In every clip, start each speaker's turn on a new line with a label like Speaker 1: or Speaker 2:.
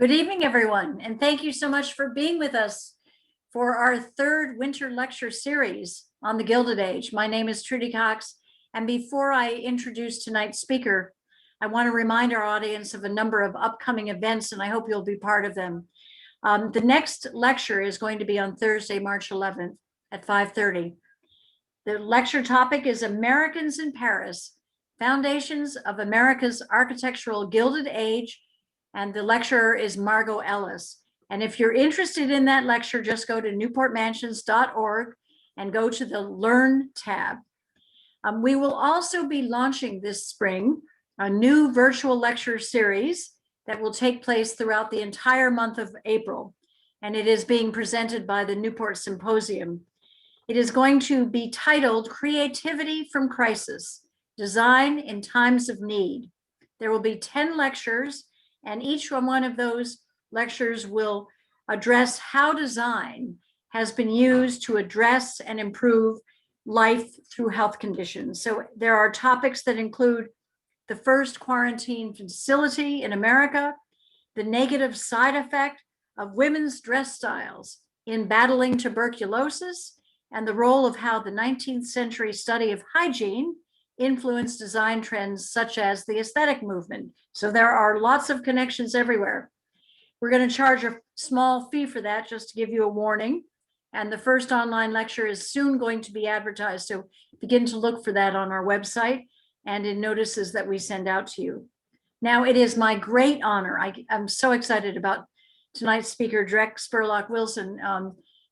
Speaker 1: Good evening, everyone, and thank you so much for being with us for our third winter lecture series on the Gilded Age. My name is Trudy Cox, and before I introduce tonight's speaker, I want to remind our audience of a number of upcoming events, and I hope you'll be part of them. The next lecture is going to be on Thursday, March 11th at 5:30. The lecture topic is Americans in Paris, Foundations of America's Architectural Gilded Age, and the lecturer is Margot Ellis. And if you're interested in that lecture, just go to newportmansions.org and go to the Learn tab. We will also be launching this spring a new virtual lecture series that will take place throughout the entire month of April. And it is being presented by the Newport Symposium. It is going to be titled Creativity from Crisis, Design in Times of Need. There will be 10 lectures, and each one of those lectures will address how design has been used to address and improve life through health conditions. So there are topics that include the first quarantine facility in America, the negative side effect of women's dress styles in battling tuberculosis, and the role of how the 19th century study of hygiene influenced design trends such as the aesthetic movement. So there are lots of connections everywhere. We're going to charge a small fee for that, just to give you a warning. And the first online lecture is soon going to be advertised. So begin to look for that on our website and in notices that we send out to you. Now, it is my great honor. I'm so excited about tonight's speaker, Dreck Spurlock Wilson,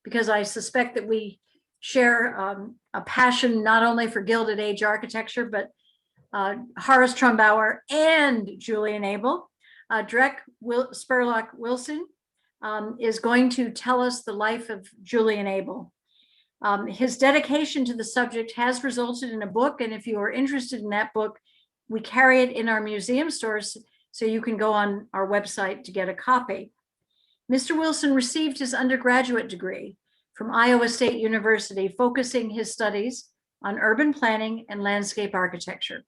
Speaker 1: because I suspect that we share a passion not only for Gilded Age architecture, but Horace Trumbauer and Julian Abele. Dreck Spurlock Wilson is going to tell us the life of Julian Abele. His dedication to the subject has resulted in a book, and if you are interested in that book, we carry it in our museum stores, so you can go on our website to get a copy. Mr. Wilson received his undergraduate degree from Iowa State University, focusing his studies on urban planning and landscape architecture.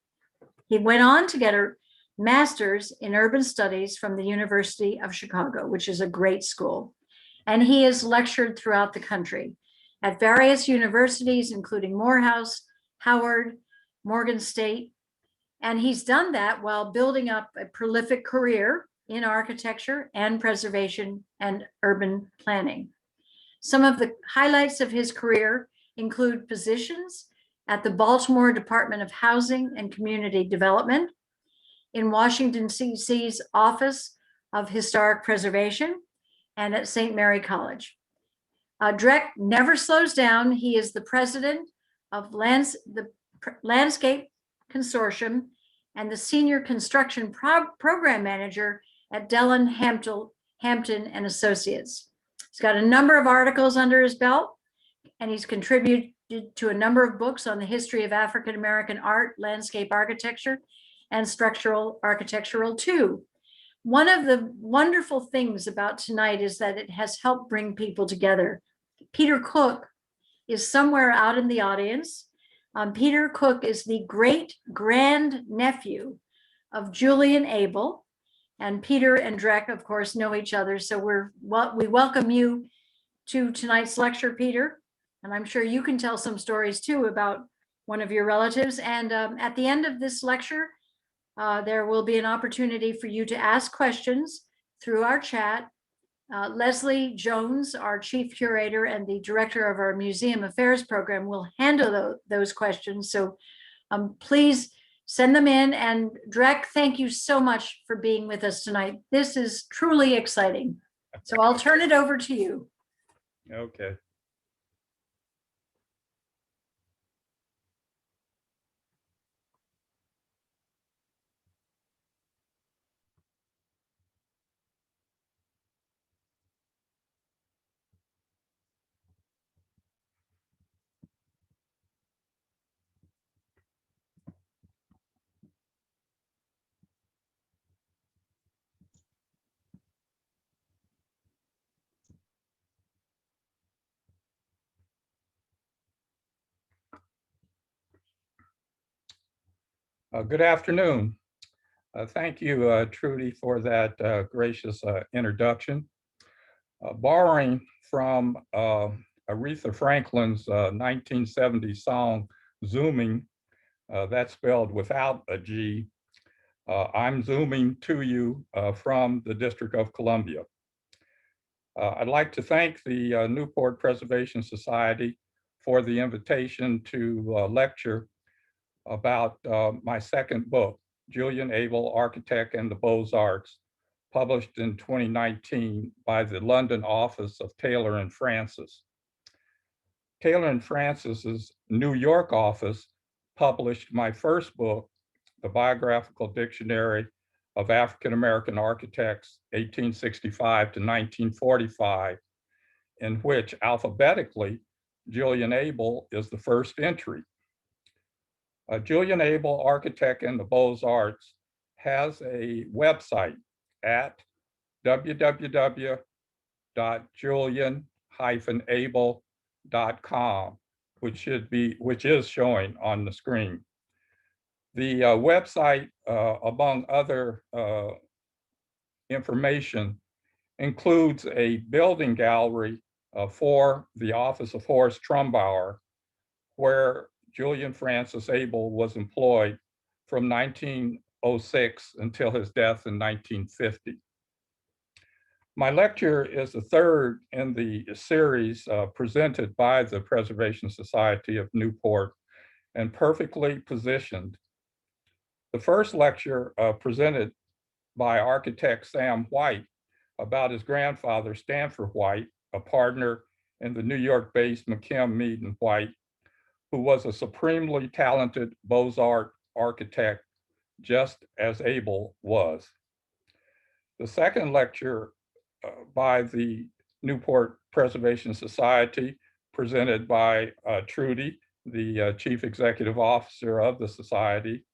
Speaker 1: He went on to get a master's in urban studies from the University of Chicago, which is a great school. And he has lectured throughout the country at various universities, including Morehouse, Howard, Morgan State. And he's done that while building up a prolific career in architecture and preservation and urban planning. Some of the highlights of his career include positions at the Baltimore Department of Housing and Community Development, in Washington, D.C.'s Office of Historic Preservation, and at St. Mary College. Dreck never slows down. He is the president of the Landscape Consortium and the senior construction program manager at Dellon Hampton and Associates. He's got a number of articles under his belt, and he's contributed to a number of books on the history of African American art, landscape architecture, and structural architectural too. One of the wonderful things about tonight is that it has helped bring people together. Peter Cook is somewhere out in the audience. Peter Cook is the great grandnephew of Julian Abele, and Peter and Dreck, of course, know each other. So we welcome you to tonight's lecture, Peter. And I'm sure you can tell some stories too about one of your relatives. And at the end of this lecture, there will be an opportunity for you to ask questions through our chat. Leslie Jones, our chief curator and the director of our museum affairs program, will handle those questions. So please send them in. And Dreck, thank you so much for being with us tonight. This is truly exciting. So I'll turn it over to you.
Speaker 2: Okay. Good afternoon. Thank you, Trudy, for that gracious introduction. Borrowing from Aretha Franklin's 1970 song, Zooming, that's spelled without a G, I'm zooming to you from the District of Columbia. I'd like to thank the Newport Preservation Society for the invitation to lecture about my second book, Julian Abele, Architect and the Beaux Arts, published in 2019 by the London office of Taylor and Francis. Taylor and Francis's New York office published my first book, The Biographical Dictionary of African American Architects, 1865 to 1945, in which alphabetically, Julian Abele is the first entry. Julian Abele, Architect and the Beaux Arts, has a website at www.julian-abele.com, which is showing on the screen. The website, among other information, includes a building gallery for the office of Horace Trumbauer, where Julian Francis Abele was employed from 1906 until his death in 1950. My lecture is the third in the series presented by the Preservation Society of Newport and perfectly positioned. The first lecture presented by architect Sam White about his grandfather, Stanford White, a partner in the New York-based McKim, Mead and White, who was a supremely talented Beaux Arts architect, just as Abele was. The second lecture by the Newport Preservation Society, presented by Trudy, the Chief Executive Officer of the Society,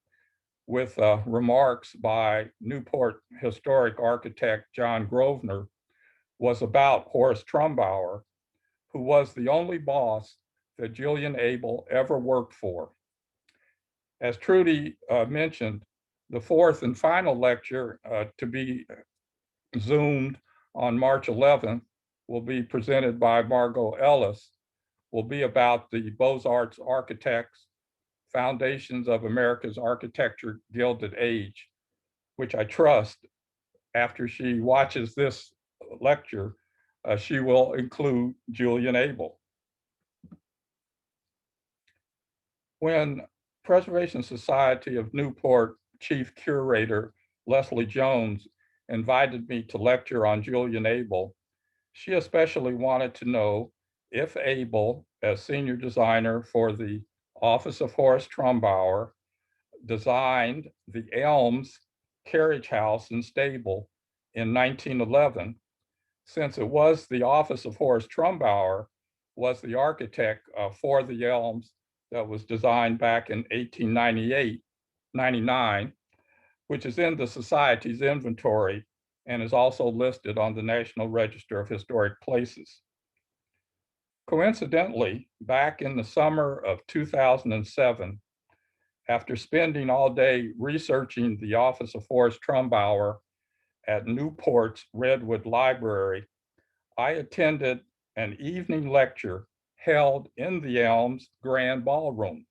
Speaker 2: with remarks by Newport historic architect John Grosvenor, was about Horace Trumbauer, who was the only boss that Julian Abele ever worked for. As Trudy mentioned, the fourth and final lecture to be Zoomed on March 11th will be presented by Margot Ellis, will be about the Beaux Arts architects, foundations of America's architecture Gilded Age, which I trust after she watches this lecture, she will include Julian Abele. When Preservation Society of Newport Chief Curator Leslie Jones invited me to lecture on Julian Abele, she especially wanted to know if Abele, as senior designer for the office of Horace Trumbauer, designed the Elms carriage house and stable in 1911, since it was the office of Horace Trumbauer was the architect for the Elms that was designed back in 1899, which is in the Society's inventory and is also listed on the National Register of Historic Places. Coincidentally, back in the summer of 2007, after spending all day researching the office of Horace Trumbauer at Newport's Redwood Library, I attended an evening lecture held in the Elms Grand Ballroom.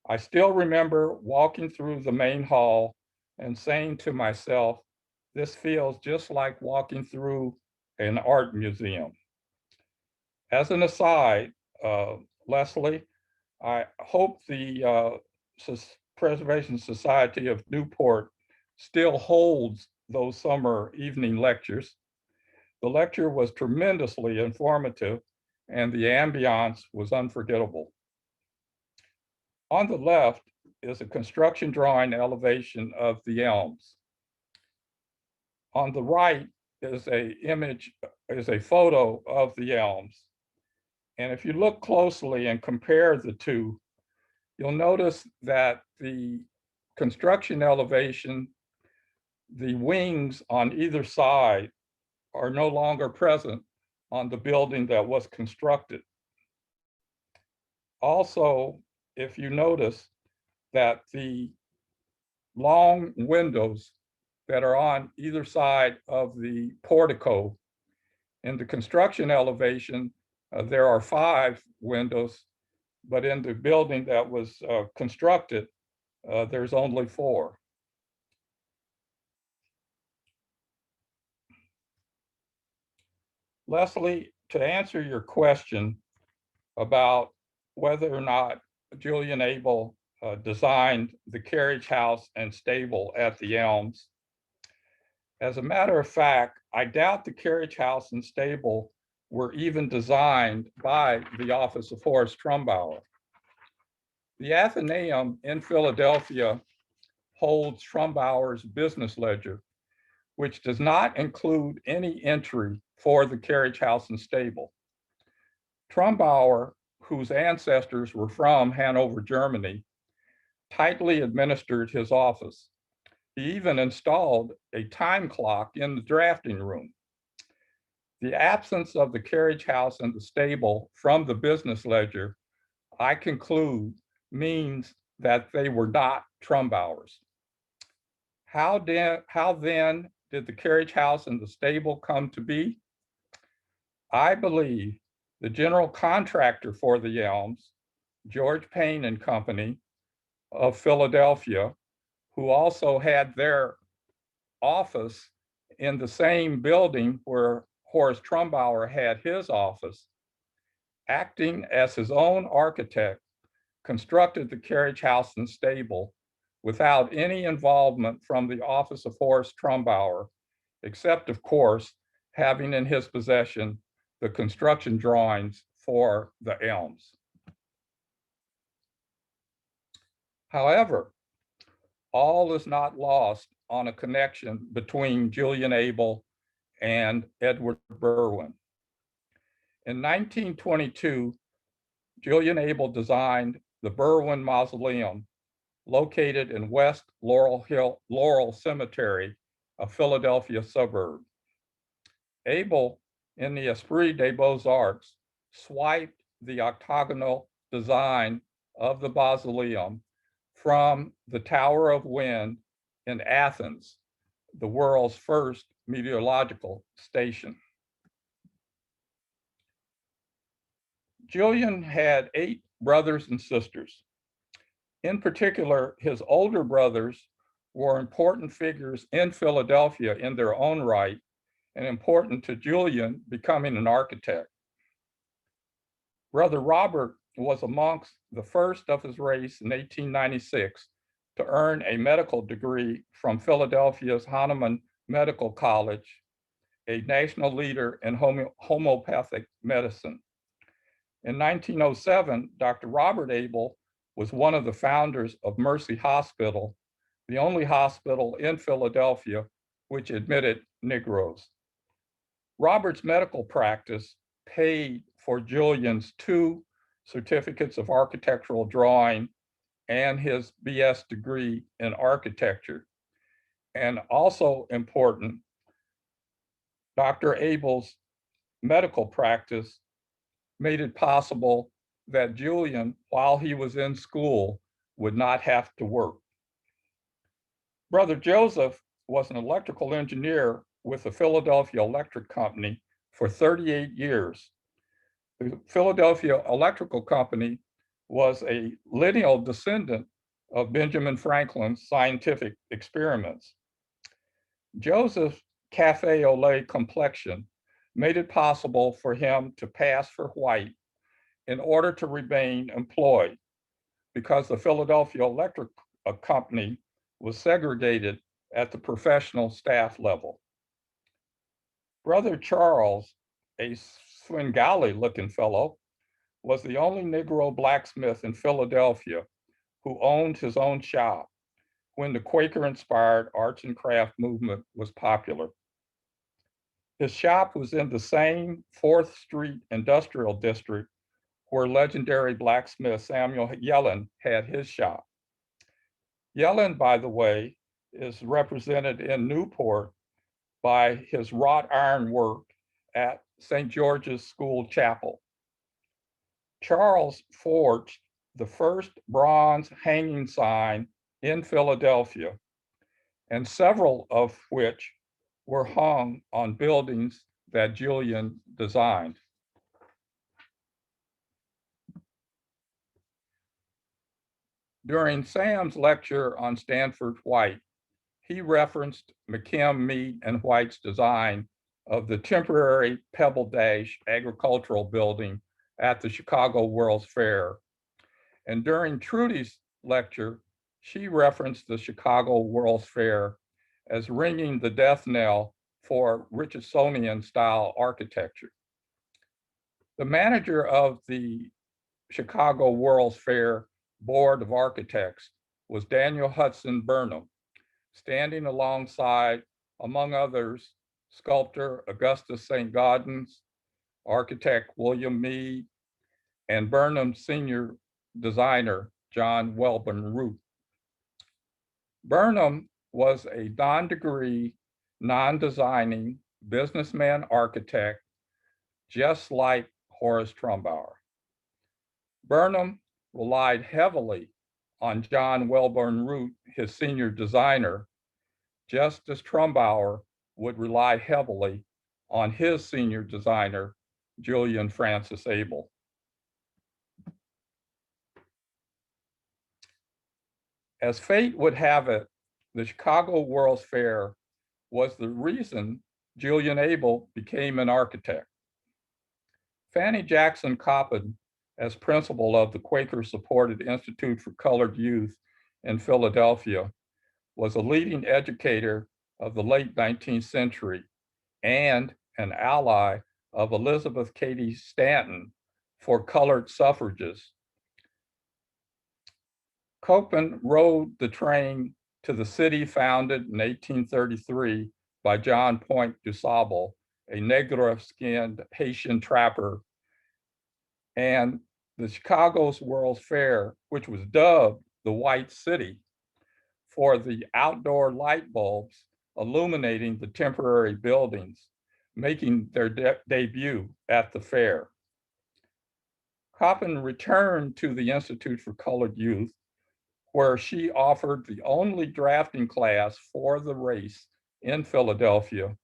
Speaker 2: I still remember walking through the main hall and saying to myself, this feels just like walking through an art museum. As an aside, Leslie, I hope the Preservation Society of Newport still holds those summer evening lectures. The lecture was tremendously informative and the ambiance was unforgettable. On the left is a construction drawing elevation of the Elms. On the right is a photo of the Elms. And if you look closely and compare the two, you'll notice that the construction elevation, the wings on either side are no longer present on the building that was constructed. Also, if you notice that the long windows that are on either side of the portico. In the construction elevation, there are 5 windows, but in the building that was constructed, there's only 4. Leslie, to answer your question about whether or not Julian Abele designed the carriage house and stable at the Elms, as a matter of fact, I doubt the carriage house and stable were even designed by the office of Horace Trumbauer. The Athenaeum in Philadelphia holds Trumbauer's business ledger, which does not include any entry for the carriage house and stable. Trumbauer, whose ancestors were from Hanover, Germany, tightly administered his office. He even installed a time clock in the drafting room. The absence of the carriage house and the stable from the business ledger, I conclude, means that they were not Trumbauer's. How then did the carriage house and the stable come to be? I believe the general contractor for the Elms, George Payne and Company of Philadelphia, who also had their office in the same building where Horace Trumbauer had his office, acting as his own architect, constructed the carriage house and stable without any involvement from the office of Horace Trumbauer, except, of course, having in his possession the construction drawings for the Elms. However, all is not lost on a connection between Julian Abele and Edward Berwin. In 1922, Julian Abele designed the Berwin Mausoleum, located in West Laurel Cemetery, a Philadelphia suburb. Abele, in the Esprit des Beaux Arts, swiped the octagonal design of the mausoleum from the Tower of Wind in Athens, the world's first meteorological station. Julian had 8 brothers and sisters. In particular, his older brothers were important figures in Philadelphia in their own right, and important to Julian becoming an architect. Brother Robert was amongst the first of his race in 1896 to earn a medical degree from Philadelphia's Hahnemann Medical College, a national leader in homeopathic medicine. In 1907, Dr. Robert Abele was one of the founders of Mercy Hospital, the only hospital in Philadelphia which admitted Negroes. Robert's medical practice paid for Julian's 2 certificates of architectural drawing and his BS degree in architecture. And also important, Dr. Abele's medical practice made it possible that Julian, while he was in school, would not have to work. Brother Joseph was an electrical engineer with the Philadelphia Electric Company for 38 years. The Philadelphia Electrical Company was a lineal descendant of Benjamin Franklin's scientific experiments. Joseph's cafe au lait complexion made it possible for him to pass for white in order to remain employed, because the Philadelphia Electric Company was segregated at the professional staff level. Brother Charles, a Svengali-looking fellow, was the only Negro blacksmith in Philadelphia who owned his own shop when the Quaker-inspired arts and craft movement was popular. His shop was in the same 4th Street industrial district where legendary blacksmith Samuel Yellen had his shop. Yellen, by the way, is represented in Newport by his wrought iron work at St. George's School Chapel. Charles forged the first bronze hanging sign in Philadelphia, and several of which were hung on buildings that Julian designed. During Sam's lecture on Stanford White, he referenced McKim, Mead, and White's design of the temporary Pebble Dash agricultural building at the Chicago World's Fair. And during Trudy's lecture, she referenced the Chicago World's Fair as ringing the death knell for Richardsonian-style architecture. The manager of the Chicago World's Fair Board of Architects was Daniel Hudson Burnham, standing alongside, among others, sculptor Augustus St. Gaudens, architect William Mead, and Burnham's senior designer, John Welborn Root. Burnham was a non-degree, non-designing businessman architect, just like Horace Trumbauer. Burnham relied heavily on John Welborn Root, his senior designer, just as Trumbauer would rely heavily on his senior designer, Julian Francis Abele. As fate would have it, the Chicago World's Fair was the reason Julian Abele became an architect. Fanny Jackson Coppin, as principal of the Quaker-supported Institute for Colored Youth in Philadelphia, was a leading educator of the late 19th century and an ally of Elizabeth Cady Stanton for colored suffrages. Coppin rode the train to the city founded in 1833 by John Point du Sable, a Negro-skinned Haitian trapper, and the Chicago's World's Fair, which was dubbed the White City, for the outdoor light bulbs illuminating the temporary buildings, making their debut at the fair. Coppin returned to the Institute for Colored Youth, where she offered the only drafting class for the race in Philadelphia,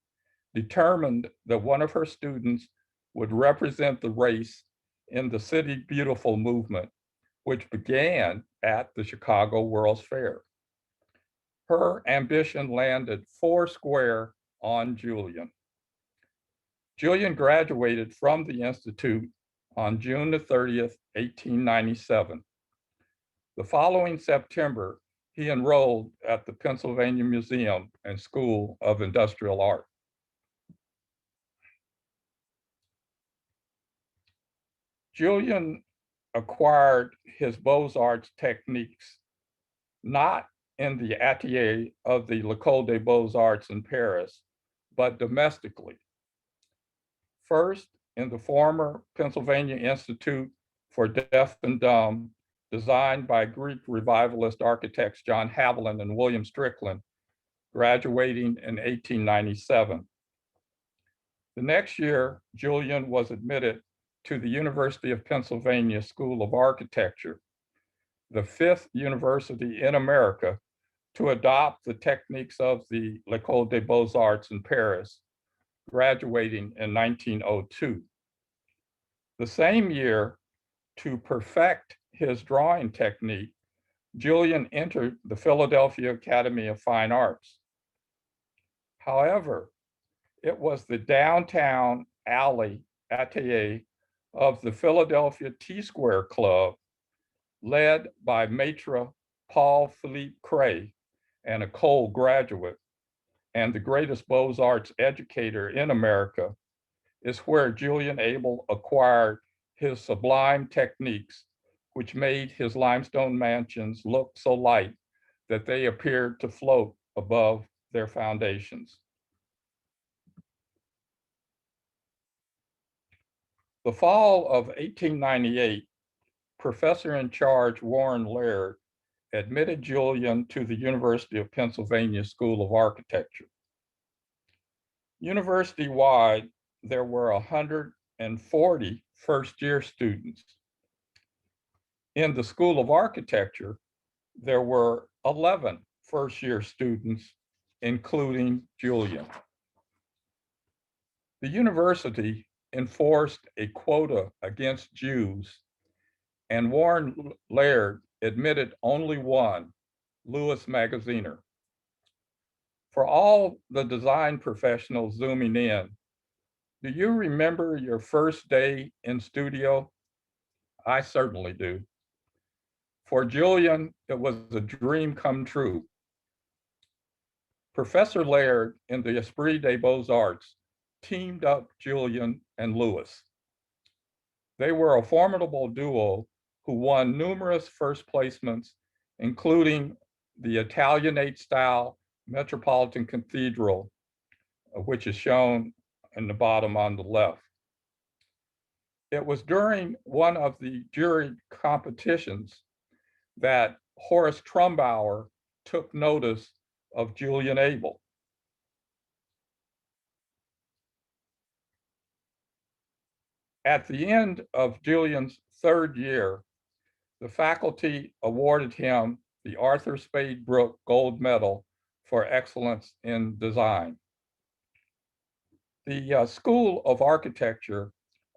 Speaker 2: determined that one of her students would represent the race in the City Beautiful movement, which began at the Chicago World's Fair. Her ambition landed foursquare on Julian. Julian graduated from the Institute on June the 30th, 1897. The following September, he enrolled at the Pennsylvania Museum and School of Industrial Art. Julian acquired his Beaux Arts techniques not in the atelier of the L'École des Beaux Arts in Paris, but domestically. First, in the former Pennsylvania Institute for Deaf and Dumb, designed by Greek revivalist architects John Haviland and William Strickland, graduating in 1897. The next year, Julian was admitted to the University of Pennsylvania School of Architecture, the fifth university in America to adopt the techniques of the L'École des Beaux Arts in Paris, graduating in 1902. The same year, to perfect his drawing technique, Julian entered the Philadelphia Academy of Fine Arts. However, it was the downtown alley atelier of the Philadelphia T-Square Club, led by Maitre Paul Philippe Cray, an École graduate and the greatest Beaux Arts educator in America, is where Julian Abele acquired his sublime techniques, which made his limestone mansions look so light that they appeared to float above their foundations. The fall of 1898, professor in charge Warren Laird admitted Julian to the University of Pennsylvania School of Architecture. University-wide, there were 140 first-year students. In the School of Architecture, there were 11 first-year students, including Julian. The university enforced a quota against Jews, and Warren Laird admitted only one, Louis Magaziner. For all the design professionals zooming in, do you remember your first day in studio? I certainly do. For Julian, it was a dream come true. Professor Laird in the Esprit des Beaux Arts teamed up Julian and Louis. They were a formidable duo who won numerous first placements, including the Italianate style Metropolitan Cathedral, which is shown in the bottom on the left. It was during one of the jury competitions that Horace Trumbauer took notice of Julian Abele. At the end of Julian's third year, the faculty awarded him the Arthur Spade Brooke Gold Medal for excellence in design. The School of Architecture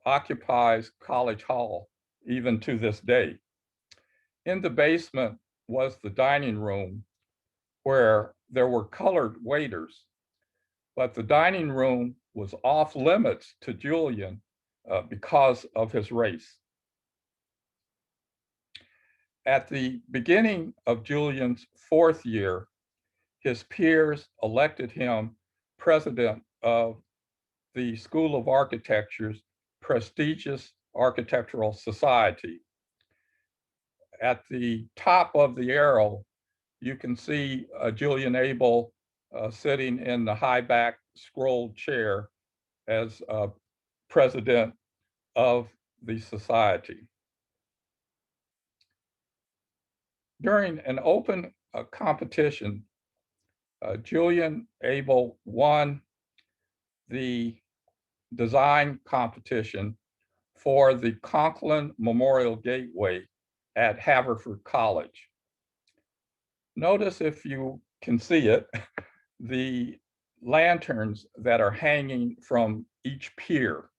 Speaker 2: occupies College Hall even to this day. In the basement was the dining room where there were colored waiters, but the dining room was off limits to Julian because of his race. At the beginning of Julian's fourth year, his peers elected him president of the School of Architecture's prestigious architectural society. At the top of the arrow, you can see Julian Abele sitting in the high back scrolled chair as president of the society. During an open competition, Julian Abele won the design competition for the Conklin Memorial Gateway at Haverford College. Notice, if you can see it, the lanterns that are hanging from each pier.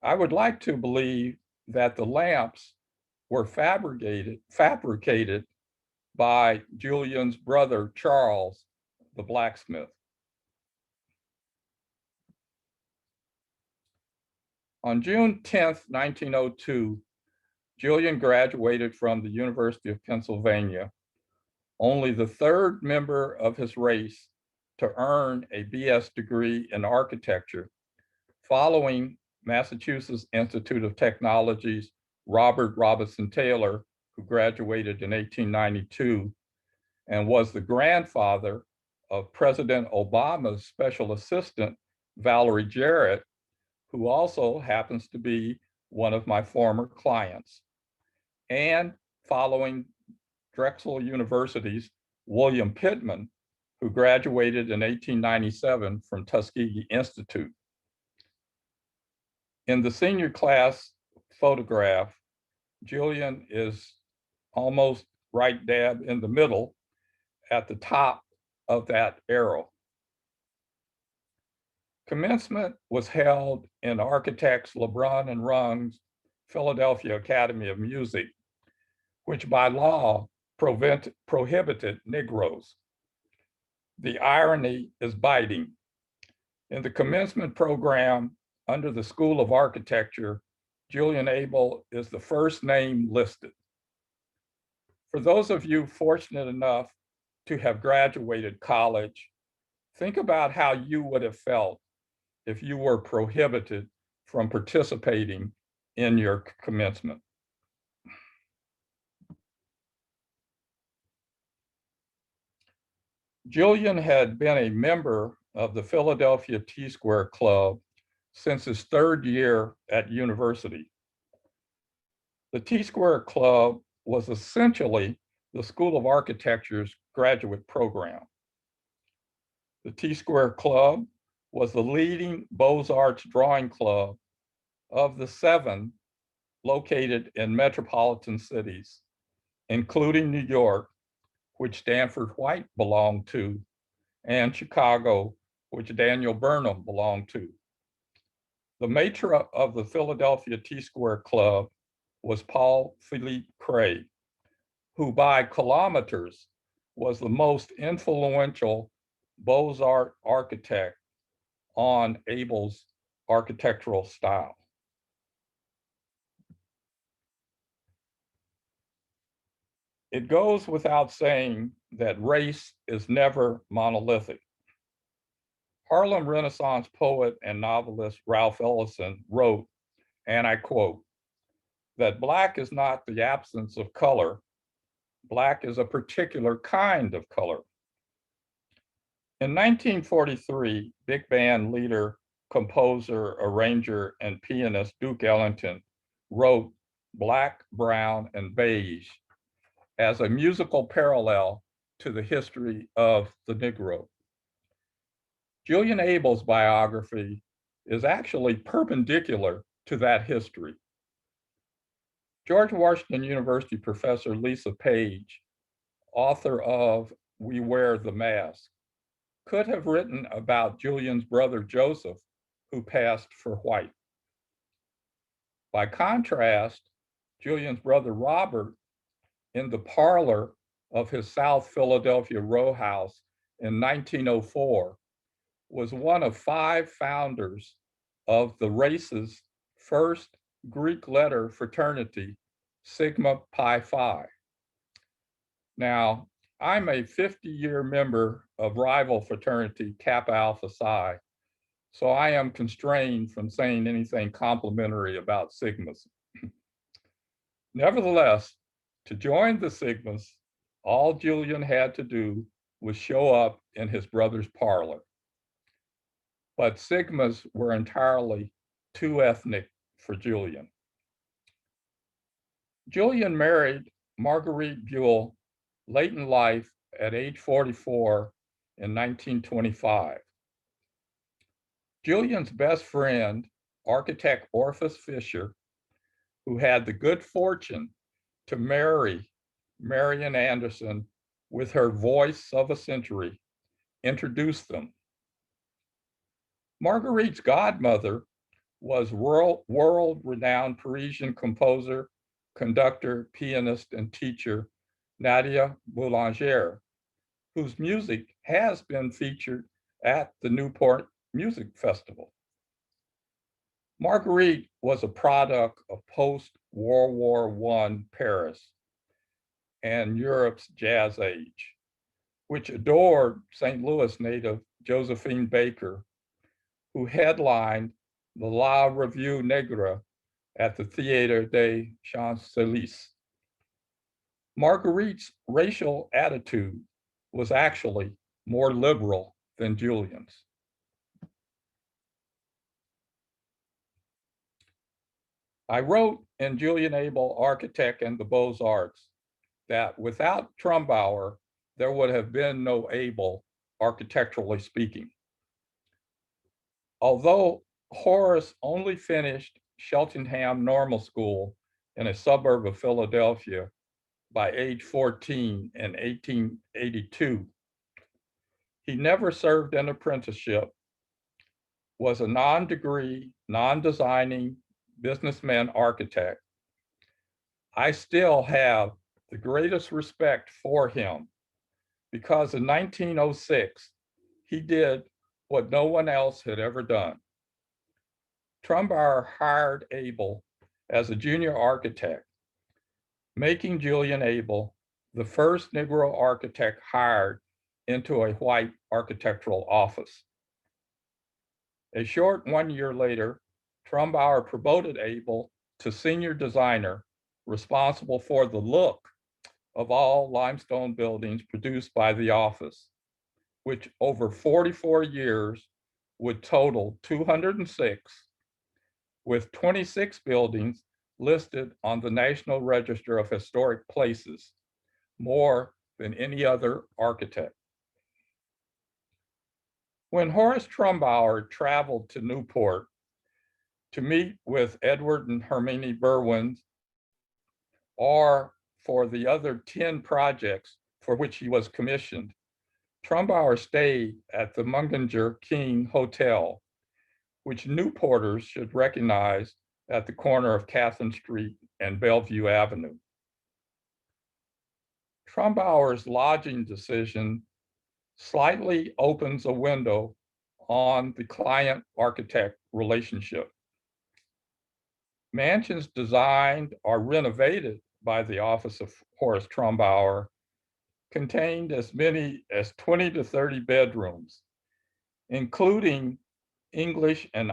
Speaker 2: I would like to believe that the lamps were fabricated by Julian's brother, Charles, the blacksmith. On June 10th, 1902, Julian graduated from the University of Pennsylvania, only the third member of his race to earn a BS degree in architecture, following Massachusetts Institute of Technology's Robert Robinson Taylor, who graduated in 1892 and was the grandfather of President Obama's special assistant, Valerie Jarrett, who also happens to be one of my former clients, and following Drexel University's William Pittman, who graduated in 1897 from Tuskegee Institute. In the senior class photograph, Julian is almost right dab in the middle at the top of that arrow. Commencement was held in architects LeBrun and Rung's Philadelphia Academy of Music, which by law prohibited Negroes. The irony is biting. In the commencement program under the School of Architecture, Julian Abele is the first name listed. For those of you fortunate enough to have graduated college, think about how you would have felt if you were prohibited from participating in your commencement. Julian had been a member of the Philadelphia T-Square Club since his third year at university. The T-Square Club was essentially the School of Architecture's graduate program. The T-Square Club was the leading Beaux Arts drawing club of the 7 located in metropolitan cities, including New York, which Stanford White belonged to, and Chicago, which Daniel Burnham belonged to. The matron of the Philadelphia T-Square Club was Paul Philippe Cray, who by kilometers was the most influential Beaux Arts architect on Abel's architectural style. It goes without saying that race is never monolithic. Harlem Renaissance poet and novelist Ralph Ellison wrote, and I quote, that Black is not the absence of color. Black is a particular kind of color. In 1943, big band leader, composer, arranger, and pianist Duke Ellington wrote Black, Brown, and Beige as a musical parallel to the history of the Negro. Julian Abele's biography is actually perpendicular to that history. George Washington University professor Lisa Page, author of We Wear the Mask, could have written about Julian's brother Joseph, who passed for white. By contrast, Julian's brother Robert, in the parlor of his South Philadelphia row house in 1904, was one of 5 founders of the race's first Greek letter fraternity, Sigma Pi Phi. Now, I'm a 50-year member of rival fraternity Kappa Alpha Psi, so I am constrained from saying anything complimentary about Sigmas. Nevertheless, to join the Sigmas, all Julian had to do was show up in his brother's parlor. But Sigmas were entirely too ethnic for Julian. Julian married Marguerite Buell late in life at age 44 in 1925. Julian's best friend, architect Orpheus Fisher, who had the good fortune to marry Marian Anderson with her voice of a century, introduced them. Marguerite's godmother was world-renowned Parisian composer, conductor, pianist, and teacher Nadia Boulanger, whose music has been featured at the Newport Music Festival. Marguerite was a product of post-World War I Paris and Europe's Jazz Age, which adored St. Louis native Josephine Baker, who headlined the La Revue Negra at the Théâtre des Champs-Élysées. Marguerite's racial attitude was actually more liberal than Julian's. I wrote in Julian Abele, Architect and the Beaux Arts, that without Trumbauer, there would have been no Abele, architecturally speaking. Although Horace only finished Cheltenham Normal School in a suburb of Philadelphia by age 14 in 1882, he never served an apprenticeship, was a non-degree, non-designing businessman architect. I still have the greatest respect for him because in 1906, he did what no one else had ever done. Trumbauer hired Abele as a junior architect, making Julian Abele the first Negro architect hired into a white architectural office. A short 1 year later, Trumbauer promoted Abele to senior designer, responsible for the look of all limestone buildings produced by the office, which over 44 years would total 206, with 26 buildings listed on the National Register of Historic Places, more than any other architect. When Horace Trumbauer traveled to Newport to meet with Edward and Hermione Berwin, or for the other 10 projects for which he was commissioned, Trumbauer stayed at the Munginger King Hotel, which Newporters should recognize at the corner of Catherine Street and Bellevue Avenue. Trumbauer's lodging decision slightly opens a window on the client-architect relationship. Mansions designed or renovated by the office of Horace Trumbauer contained as many as 20 to 30 bedrooms, including English and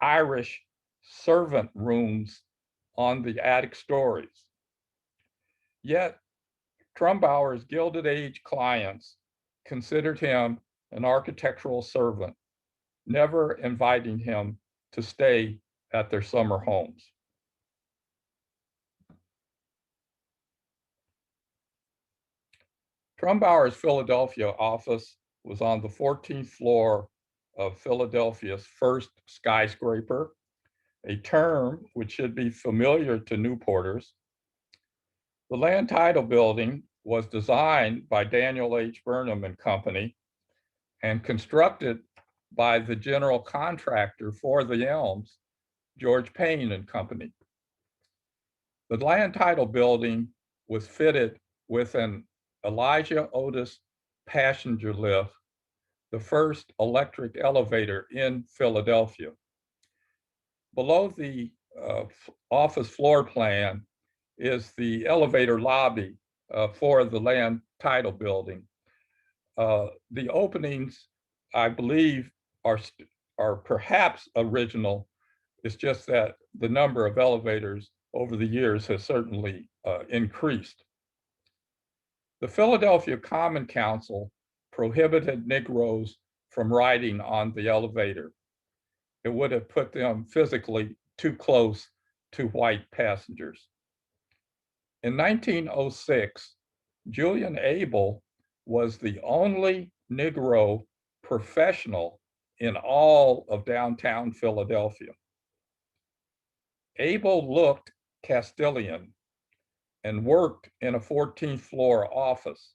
Speaker 2: Irish servant rooms on the attic stories. Yet, Trumbauer's Gilded Age clients considered him an architectural servant, never inviting him to stay at their summer homes. Trumbauer's Philadelphia office was on the 14th floor of Philadelphia's first skyscraper, a term which should be familiar to Newporters. The land title building was designed by Daniel H. Burnham and Company and constructed by the general contractor for the Elms, George Payne and Company. The land title building was fitted with an Elijah Otis passenger lift, the first electric elevator in Philadelphia. Below the office floor plan is the elevator lobby for the land title building. The openings, I believe, are perhaps original. It's just that the number of elevators over the years has certainly increased. The Philadelphia Common Council prohibited Negroes from riding on the elevator. It would have put them physically too close to white passengers. In 1906, Julian Abele was the only Negro professional in all of downtown Philadelphia. Abele looked Castilian and worked in a 14th floor office,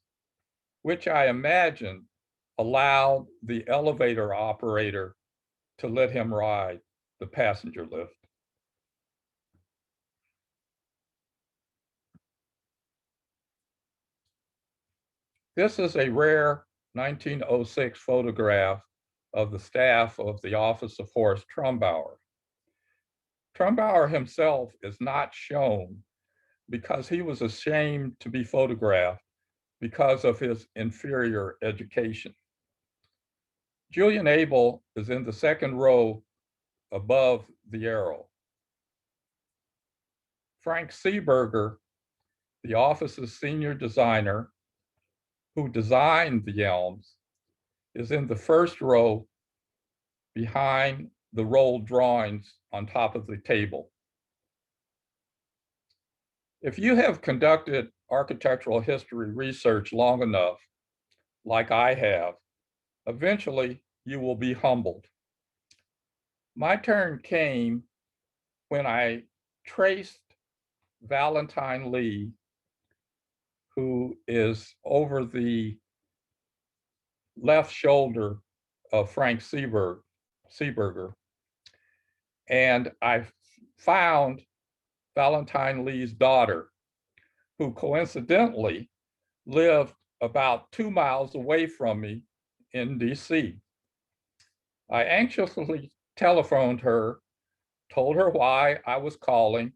Speaker 2: which I imagine allowed the elevator operator to let him ride the passenger lift. This is a rare 1906 photograph of the staff of the office of Horace Trumbauer. Trumbauer himself is not shown because he was ashamed to be photographed because of his inferior education. Julian Abele is in the second row above the arrow. Frank Seeberger, the office's senior designer, who designed the Elms, is in the first row behind the rolled drawings on top of the table. If you have conducted architectural history research long enough, like I have, eventually you will be humbled. My turn came when I traced Valentine Lee, who is over the left shoulder of Frank Seeberger, and I found Valentine Lee's daughter, who coincidentally lived about 2 miles away from me in DC. I anxiously telephoned her, told her why I was calling,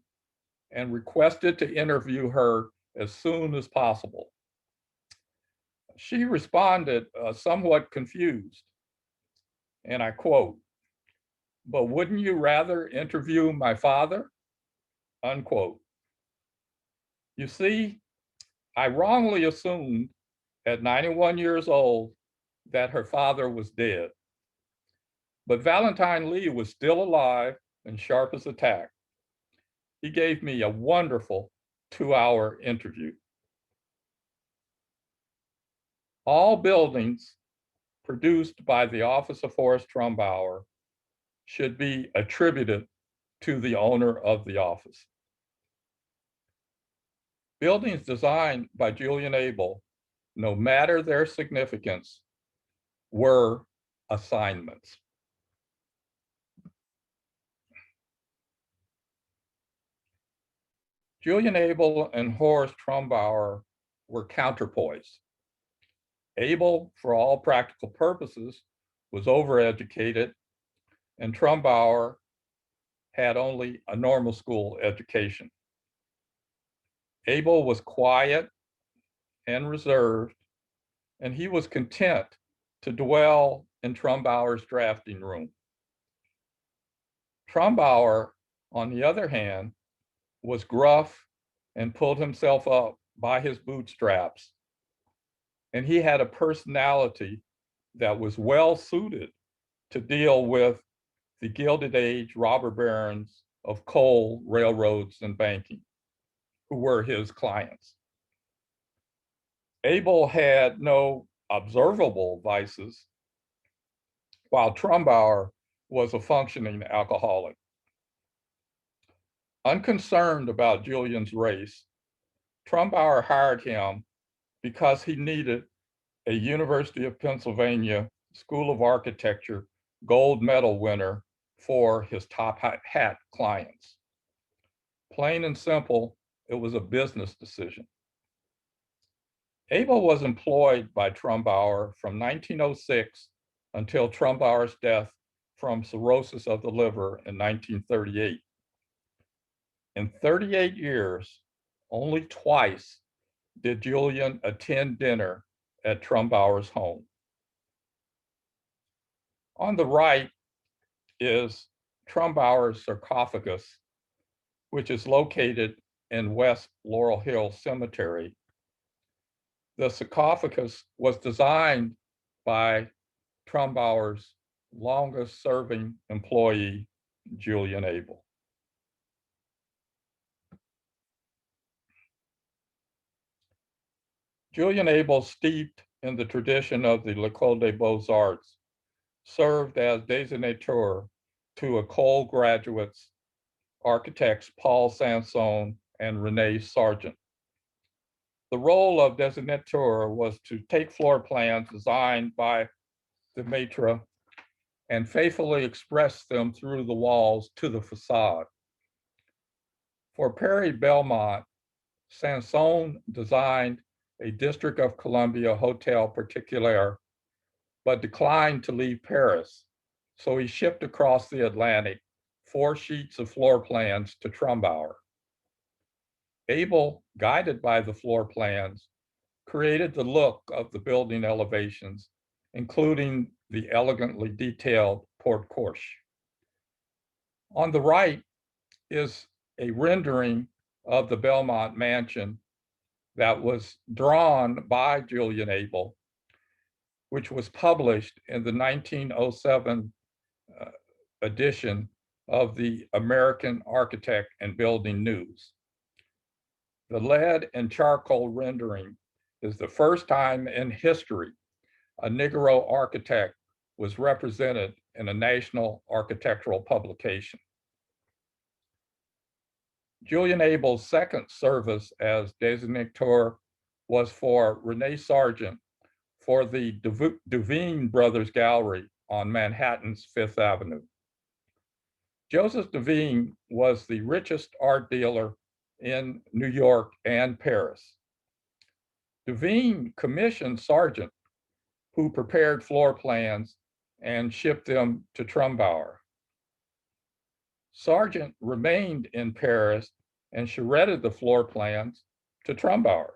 Speaker 2: and requested to interview her as soon as possible. She responded somewhat confused, and I quote, "But wouldn't you rather interview my father?" Unquote. You see, I wrongly assumed at 91 years old that her father was dead. But Valentine Lee was still alive and sharp as a tack. He gave me a wonderful 2-hour interview. All buildings produced by the office of Horace Trumbauer should be attributed to the owner of the office. Buildings designed by Julian Abele, no matter their significance, were assignments. Julian Abele and Horace Trumbauer were counterpoise. Abele, for all practical purposes, was overeducated, and Trumbauer had only a normal school education. Abele was quiet and reserved, and he was content to dwell in Trumbauer's drafting room. Trumbauer, on the other hand, was gruff and pulled himself up by his bootstraps. And he had a personality that was well suited to deal with the Gilded Age robber barons of coal, railroads, and banking, who were his clients. Abele had no observable vices, while Trumbauer was a functioning alcoholic. Unconcerned about Julian's race, Trumbauer hired him because he needed a University of Pennsylvania School of Architecture gold medal winner for his top hat clients. Plain and simple, it was a business decision. Abele was employed by Trumbauer from 1906 until Trumbauer's death from cirrhosis of the liver in 1938. In 38 years, only twice did Julian attend dinner at Trumbauer's home. On the right is Trumbauer's sarcophagus, which is located in West Laurel Hill Cemetery. The sarcophagus was designed by Trumbauer's longest serving employee, Julian Abele. Julian Abele, steeped in the tradition of the L'École des Beaux Arts, served as designateur to École graduates, architects Paul Sanson and Rene Sargent. The role of designateur was to take floor plans designed by the maître and faithfully express them through the walls to the facade. For Paris Belmont, Sanson designed a District of Columbia hotel particulier, but declined to leave Paris, so he shipped across the Atlantic 4 sheets of floor plans to Trumbauer. Abele, guided by the floor plans, created the look of the building elevations, including the elegantly detailed porte cochere. On the right is a rendering of the Belmont Mansion that was drawn by Julian Abele, which was published in the 1907 edition of the American Architect and Building News. The lead and charcoal rendering is the first time in history a Negro architect was represented in a national architectural publication. Julian Abele's second service as designateur was for Rene Sargent for the Duveen Brothers Gallery on Manhattan's Fifth Avenue. Joseph Duveen was the richest art dealer in New York and Paris. Duveen commissioned Sargent, who prepared floor plans and shipped them to Trumbauer. Sargent remained in Paris and charretted the floor plans to Trumbauer.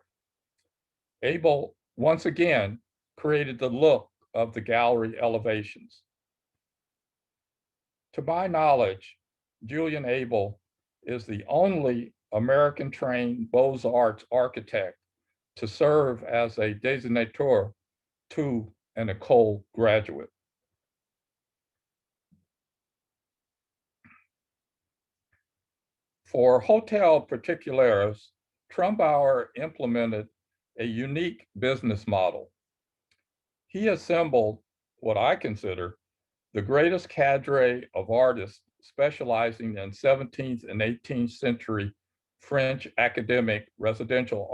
Speaker 2: Abele once again created the look of the gallery elevations. To my knowledge, Julian Abele is the only American-trained Beaux Arts architect to serve as a designateur to an École graduate. For Hotel Particuliers, Trumbauer implemented a unique business model. He assembled what I consider the greatest cadre of artists specializing in 17th and 18th century French academic residential